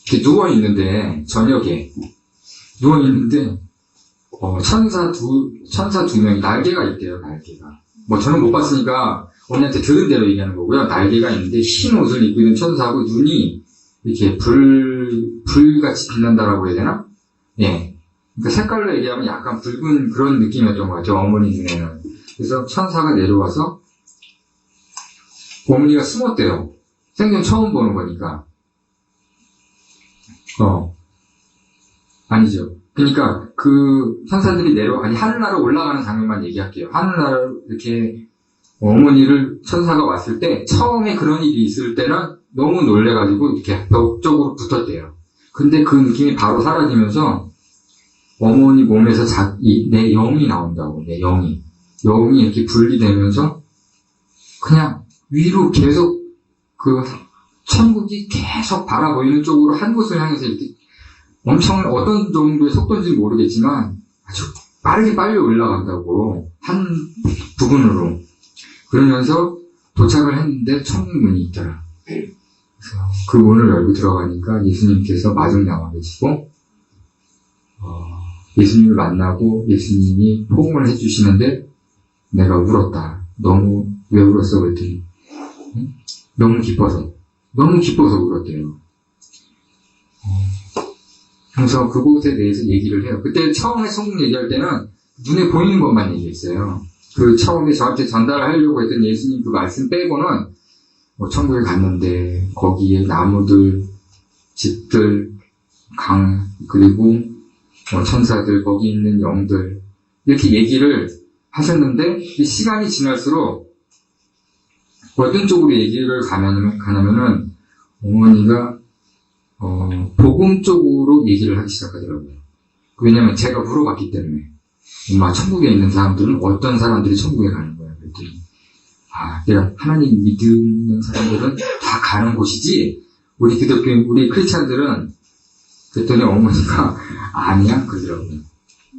이렇게 누워있는데, 저녁에, 누워있는데, 천사 두 명이 날개가 있대요, 날개가. 뭐 저는 못 봤으니까 어머니한테 들은 대로 얘기하는 거고요. 날개가 있는데 흰 옷을 입고 있는 천사하고 눈이 이렇게 불같이 빛난다라고 해야 되나? 예. 그러니까 색깔로 얘기하면 약간 붉은 그런 느낌이었던 것 같아요, 어머니 눈에는. 그래서 천사가 내려와서 어머니가 숨었대요. 생전 처음 보는 거니까. 아니죠. 그러니까 그 천사들이 하늘나라로 올라가는 장면만 얘기할게요. 하늘나라로 이렇게 어머니를 천사가 왔을 때 처음에 그런 일이 있을 때는 너무 놀래가지고 이렇게 벽 쪽으로 붙었대요. 근데 그 느낌이 바로 사라지면서 어머니 몸에서 내 영이 나온다고. 내 영이 이렇게 분리되면서 그냥 위로 계속 그 천국이 계속 바라보이는 쪽으로 한 곳을 향해서 이렇게 엄청 어떤 정도의 속도인지는 모르겠지만 아주 빨리 올라간다고 한 부분으로. 그러면서 도착을 했는데 천국문이 있더라. 그래서 그 문을 열고 들어가니까 예수님께서 마중 나와 계시고 예수님을 만나고 예수님이 포옹을 해주시는데 내가 울었다. 왜 울었어? 그랬더니 너무 기뻐서 울었대요. 그래서 그곳에 대해서 얘기를 해요. 그때 처음에 천국 얘기할 때는 눈에 보이는 것만 얘기했어요. 그 처음에 저한테 전달하려고 했던 예수님 그 말씀 빼고는 천국에 갔는데 거기에 나무들, 집들, 강, 그리고 천사들, 거기 있는 영들 이렇게 얘기를 하셨는데 시간이 지날수록 어떤 쪽으로 얘기를 가냐면은 어머니가 복음 쪽으로 얘기를 하기 시작하더라고요. 왜냐면 제가 물어봤기 때문에 엄마 천국에 있는 사람들은 어떤 사람들이 천국에 가는 거야? 그랬더니 내가 하나님 믿는 사람들은 다 가는 곳이지 우리 기독교인 우리 크리스찬들은 그랬더니 어머니가 아니야 그러더라고요.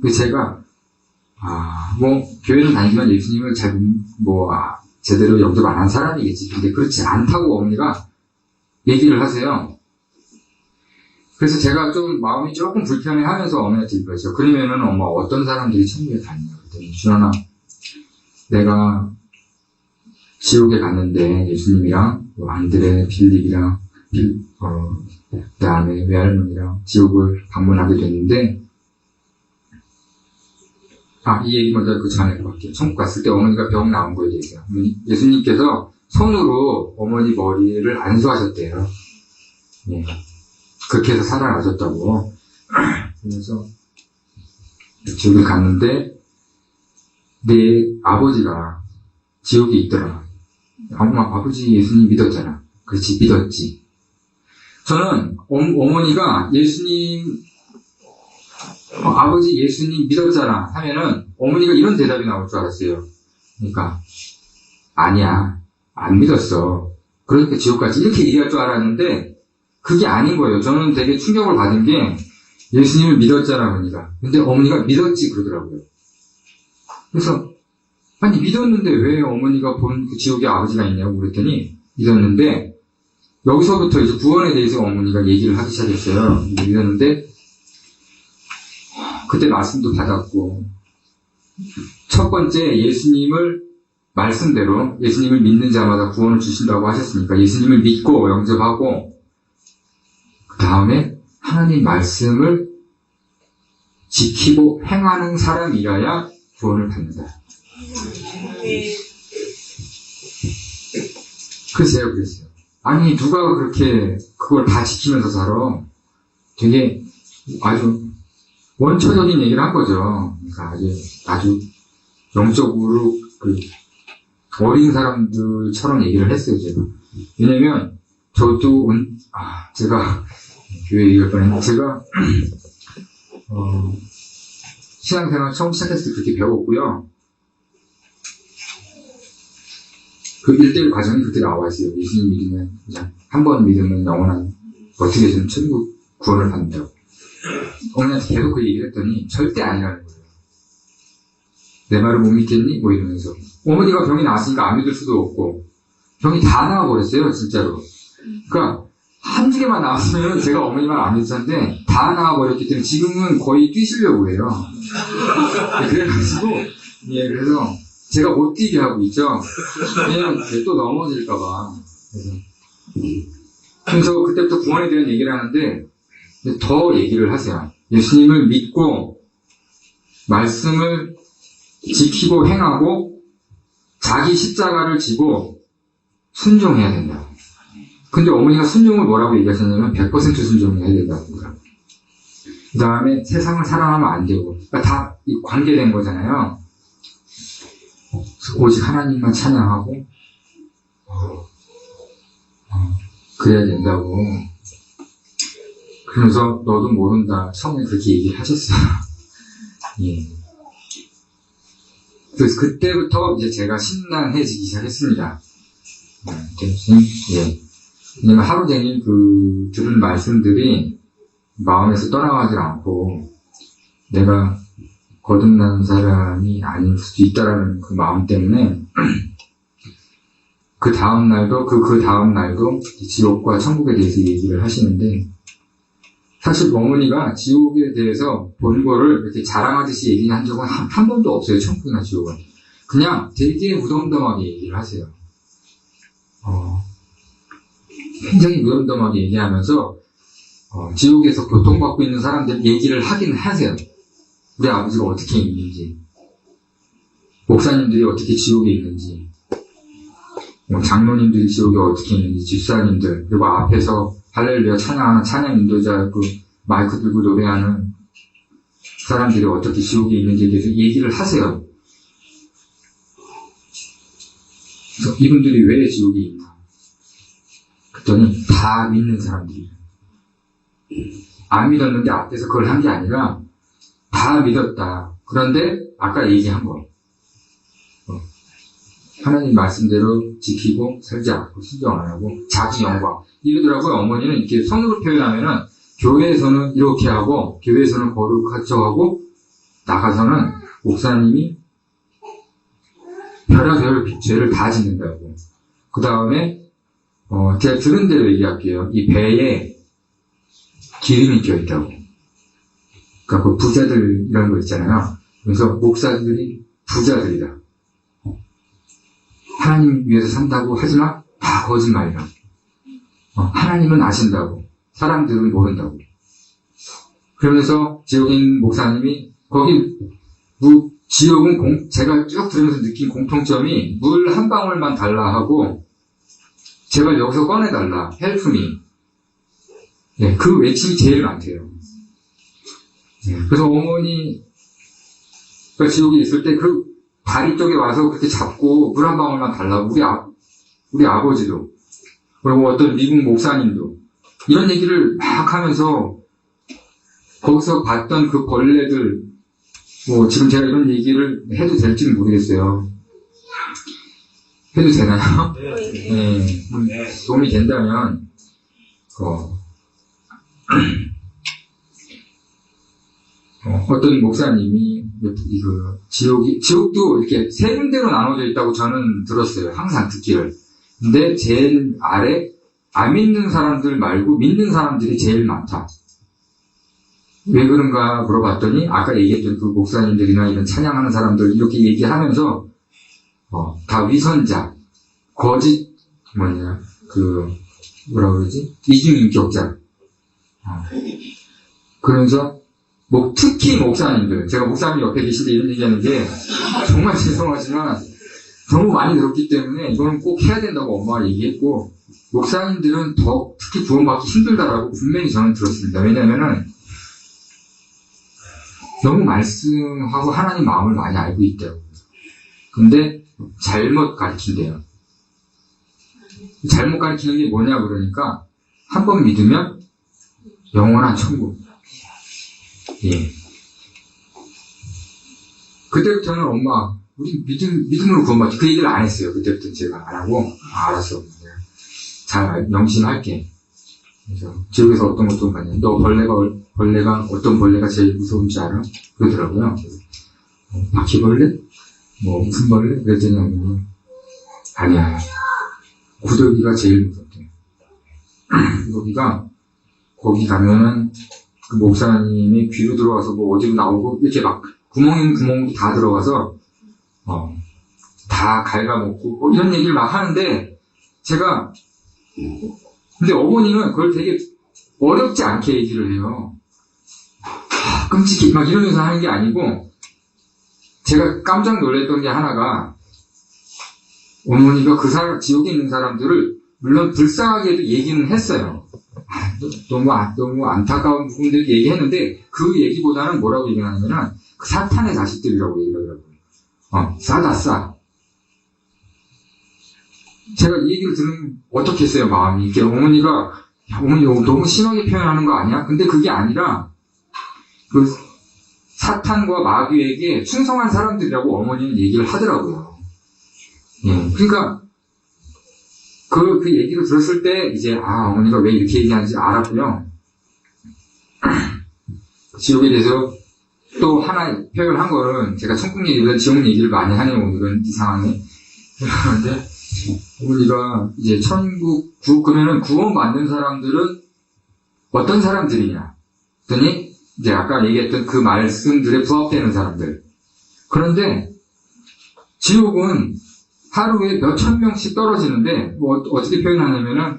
그래서 제가 교회는 다니지만 예수님을 제대로 영접 안 한 사람이겠지. 근데 그렇지 않다고 어머니가 얘기를 하세요. 그래서 제가 좀 마음이 조금 불편해하면서 어머니한테 얘기했어요. 그러면은 엄마 어떤 사람들이 천국에 가느냐 그랬더니 준환아 내가 지옥에 갔는데 예수님이랑 안드레, 빌립이랑 그다음에 외할머니랑 지옥을 방문하게 됐는데 이 얘기 먼저 그 전에 할게요. 천국 갔을 때 어머니가 병 나온 거에 대해서 예수님께서 손으로 어머니 머리를 안수하셨대요. 예. 그렇게 해서 살아나셨다고. 그래서 지옥에 갔는데 내 아버지가 지옥에 있더라. 아버지 예수님 믿었잖아. 그렇지, 믿었지. 저는 어머니가 아버지 예수님 믿었잖아 하면은 어머니가 이런 대답이 나올 줄 알았어요. 그러니까 아니야, 안 믿었어. 그러니까 지옥 갔지. 이렇게 얘기할 줄 알았는데 그게 아닌 거예요. 저는 되게 충격을 받은 게 예수님을 믿었잖아 어머니가. 근데 어머니가 믿었지 그러더라고요. 그래서 믿었는데 왜 어머니가 본 그 지옥에 아버지가 있냐고 그랬더니 믿었는데 여기서부터 이제 구원에 대해서 어머니가 얘기를 하기 시작했어요. 믿었는데 그때 말씀도 받았고 첫 번째 예수님을 말씀대로 예수님을 믿는 자마다 구원을 주신다고 하셨으니까 예수님을 믿고 영접하고 그 다음에 하나님 말씀을 지키고 행하는 사람이라야 구원을 받는다. 글쎄요, 그랬어요. 누가 그렇게 그걸 다 지키면서 살아? 되게 아주 원초적인 얘기를 한 거죠. 그러니까 아주 영적으로 어린 사람들처럼 얘기를 했어요, 제가. 왜냐면 저도 제가 교회 얘기할 뻔했는데 제가 신앙생활 처음 시작했을 때 그렇게 배웠고요. 그 1대1 과정이 그때 나와 있어요. 예수님 믿으면 그냥 한 번 믿으면 영원한 어떻게든 천국 구원을 받는다고. 어머니한테 계속 그 얘기를 했더니 절대 아니라는 거예요. 내 말을 못 믿겠니? 이러면서. 어머니가 병이 나았으니까 안 믿을 수도 없고 병이 다 나와버렸어요, 진짜로. 그러니까 한두 개만 나왔으면 제가 어머니 말 안 했을 텐데, 다 나와버렸기 때문에 지금은 거의 뛰시려고 해요. 그래가지고, 예, 그래서 제가 못 뛰게 하고 있죠. 왜냐면 또 넘어질까봐. 그래서 그때부터 구원에 대한 얘기를 하는데, 더 얘기를 하세요. 예수님을 믿고, 말씀을 지키고 행하고, 자기 십자가를 지고, 순종해야 된다. 근데 어머니가 순종을 뭐라고 얘기하셨냐면 100% 순종해야 된다는 거예요. 그 다음에 세상을 사랑하면 안 되고, 그러니까 다 관계된 거잖아요. 오직 하나님만 찬양하고 그래야 된다고. 그래서 너도 모른다. 처음에 그렇게 얘기를 하셨어요. 예. 그래서 그때부터 이제 제가 신랑해지기 시작했습니다. 예. 왜냐면 하루 종일 들은 말씀들이 마음에서 떠나가지 않고 내가 거듭난 사람이 아닐 수도 있다라는 그 마음 때문에 그 다음 날도 그 다음 날도 지옥과 천국에 대해서 얘기를 하시는데, 사실 어머니가 지옥에 대해서 본 거를 이렇게 자랑하듯이 얘기한 적은 한 번도 없어요. 천국이나 지옥은 그냥 되게 무덤덤하게 얘기를 하세요. 굉장히 무덤덤하게 얘기하면서 지옥에서 고통받고 있는 사람들 얘기를 하긴 하세요. 우리 아버지가 어떻게 있는지, 목사님들이 어떻게 지옥에 있는지, 장로님들이 지옥에 어떻게 있는지, 집사님들, 그리고 앞에서 할렐루야 찬양하는 찬양 인도자 마이크 들고 노래하는 사람들이 어떻게 지옥에 있는지에 대해서 얘기를 하세요. 그래서 이분들이 왜 지옥에 있나? 그랬더니 다 믿는 사람들이에요. 안 믿었는데 앞에서 그걸 한 게 아니라 다 믿었다. 그런데 아까 얘기한 거, 하나님 말씀대로 지키고 살지 않고 순종 안 하고 자기 영광 이러더라고요. 어머니는 이렇게 손으로 표현하면은 교회에서는 이렇게 하고, 교회에서는 거룩한 척하고, 나가서는 목사님이 별의별 죄를 다 짓는다고. 그 다음에 제가 들은 대로 얘기할게요. 이 배에 기름이 껴있다고. 그러니까 그 부자들 이런 거 있잖아요. 그래서 목사들이 부자들이다. 하나님 위해서 산다고 하지만 다 거짓말이라. 하나님은 아신다고. 사람들은 모른다고. 그러면서 지옥인 목사님이 거기 지옥은 제가 쭉 들으면서 느낀 공통점이 물 한 방울만 달라 하고 제발 여기서 꺼내달라. help me. 예, 그 외침이 제일 많대요. 예, 그래서 어머니가 지옥에 있을 때 그 다리 쪽에 와서 그렇게 잡고 물 한 방울만 달라고 우리 아버지도, 그리고 어떤 미국 목사님도 이런 얘기를 막 하면서 거기서 봤던 그 벌레들, 지금 제가 이런 얘기를 해도 될지는 모르겠어요. 해도 되나요? 네. 도움이 된다면, 어떤 목사님이 지옥도 이렇게 세 군데로 나눠져 있다고 저는 들었어요. 항상 듣기를. 근데 제일 아래 안 믿는 사람들 말고 믿는 사람들이 제일 많다. 왜 그런가 물어봤더니 아까 얘기했던 그 목사님들이나 이런 찬양하는 사람들 이렇게 얘기하면서 다 위선자, 거짓 뭐라 그러지? 이중인격자. 그러면서 특히 목사님들, 제가 목사님 옆에 계실 때 이런 얘기하는 게 정말 죄송하지만 너무 많이 들었기 때문에 이거는 꼭 해야 된다고 엄마가 얘기했고, 목사님들은 더 특히 구원받기 힘들다라고 분명히 저는 들었습니다. 왜냐면은 너무 말씀하고 하나님 마음을 많이 알고 있대요. 근데 잘못 가르친대요. 잘못 가르치는 게 뭐냐 그러니까 한 번 믿으면 영원한 천국. 예. 그때부터는 엄마 우리 믿음으로 구원받지 그 얘기를 안 했어요. 그때부터 제가 안 하고 알았어. 잘 명심할게. 그래서 지옥에서 어떤 것도 많이 너 벌레가 어떤 벌레가 제일 무서운지 알아? 그러더라고요. 바퀴벌레? 무슨 벌레? 그랬더니 아니야. 구더기가 제일 무섭대. 여기가, 거기 가면은, 그 목사님이 귀로 들어가서 뭐 어디로 나오고, 이렇게 막, 구멍 다 들어가서, 다 갉아먹고, 뭐 이런 얘기를 막 하는데, 제가, 근데 어머니는 그걸 되게 어렵지 않게 얘기를 해요. 끔찍해. 막 이러면서 하는 게 아니고, 제가 깜짝 놀랐던 게 하나가, 어머니가 지옥에 있는 사람들을, 물론 불쌍하게도 얘기는 했어요. 너무 안타까운 부분들 얘기했는데, 그 얘기보다는 뭐라고 얘기하냐면은, 그 사탄의 자식들이라고 얘기를 하더라고요. 싸다, 싸. 제가 이 얘기를 들으면 어떻겠어요, 마음이. 이게 어머니가, 어머니 너무 심하게 표현하는 거 아니야? 근데 그게 아니라, 그 사탄과 마귀에게 충성한 사람들이라고 어머니는 얘기를 하더라고요. 예. 그러니까, 그 얘기를 들었을 때, 이제, 어머니가 왜 이렇게 얘기하는지 알았고요. 지옥에 대해서 또 하나 표현한 거는, 제가 천국 얘기보다 지옥 얘기를 많이 하네요, 오늘은 이상하네. 그런데, 어머니가 이제 그러면은 구원받는 사람들은 어떤 사람들이냐? 그랬더니, 이제 아까 얘기했던 그 말씀들에 부합되는 사람들. 그런데, 지옥은 하루에 몇천 명씩 떨어지는데, 뭐, 어떻게 표현하냐면은,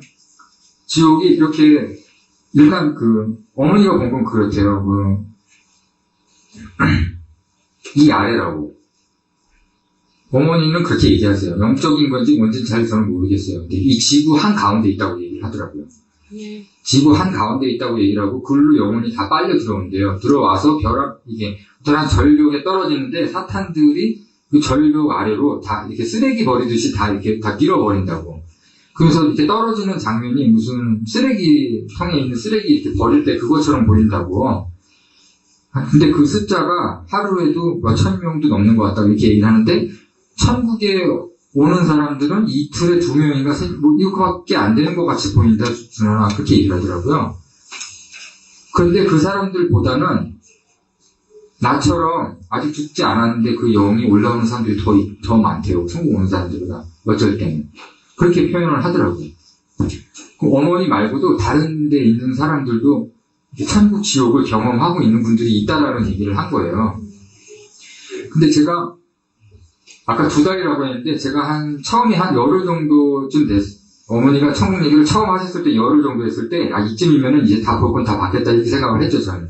지옥이 이렇게, 일단 어머니가 본 건 그렇대요. 이 아래라고. 어머니는 그렇게 얘기하세요. 영적인 건지 뭔지 잘 저는 모르겠어요. 근데 이 지구 한가운데 있다고 얘기를 하더라고요. 네. 지구 한가운데 있다고 얘기를 하고, 글로 영혼이 다 빨려 들어온대요. 들어와서 어떠한 전력에 떨어지는데, 사탄들이 그 전력 아래로 다 이렇게 쓰레기 버리듯이 다 이렇게 다 밀어버린다고. 그래서 이렇게 떨어지는 장면이 무슨 쓰레기통에 있는 쓰레기 이렇게 버릴 때 그것처럼 보인다고. 근데 그 숫자가 하루에도 몇천 명도 넘는 것 같다고 이렇게 얘기를 하는데, 천국에 오는 사람들은 이틀에 2명인가, 뭐, 이거밖에 안 되는 것 같이 보인다, 주나, 그렇게 얘기를 하더라고요. 그런데 그 사람들보다는, 나처럼 아직 죽지 않았는데 그 영이 올라오는 사람들이 더 많대요. 천국 오는 사람들보다. 어쩔 때는. 그렇게 표현을 하더라고요. 그 어머니 말고도 다른 데 있는 사람들도 천국, 지옥을 경험하고 있는 분들이 있다라는 얘기를 한 거예요. 근데 제가 아까 2달이라고 했는데 제가 처음에 한 열흘 정도쯤 어머니가 천국 얘기를 처음 하셨을 때 열흘 정도 했을 때 이쯤이면은 이제 다 볼 건 다 받겠다 이렇게 생각을 했죠, 저는.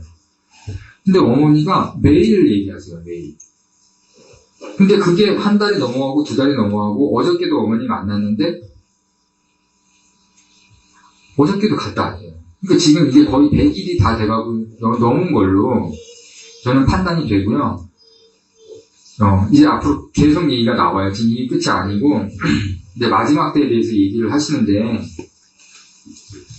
근데 어머니가 매일 얘기하세요, 매일. 근데 그게 한 달이 넘어가고 2달이 넘어가고 어저께도 어머니 만났는데 어저께도 갔다 왔어요. 그러니까 지금 이게 거의 100일이 다 돼가고 넘은 걸로 저는 판단이 되고요. 이제 앞으로 계속 얘기가 나와요. 지금 이게 끝이 아니고, 이제 마지막 때에 대해서 얘기를 하시는데,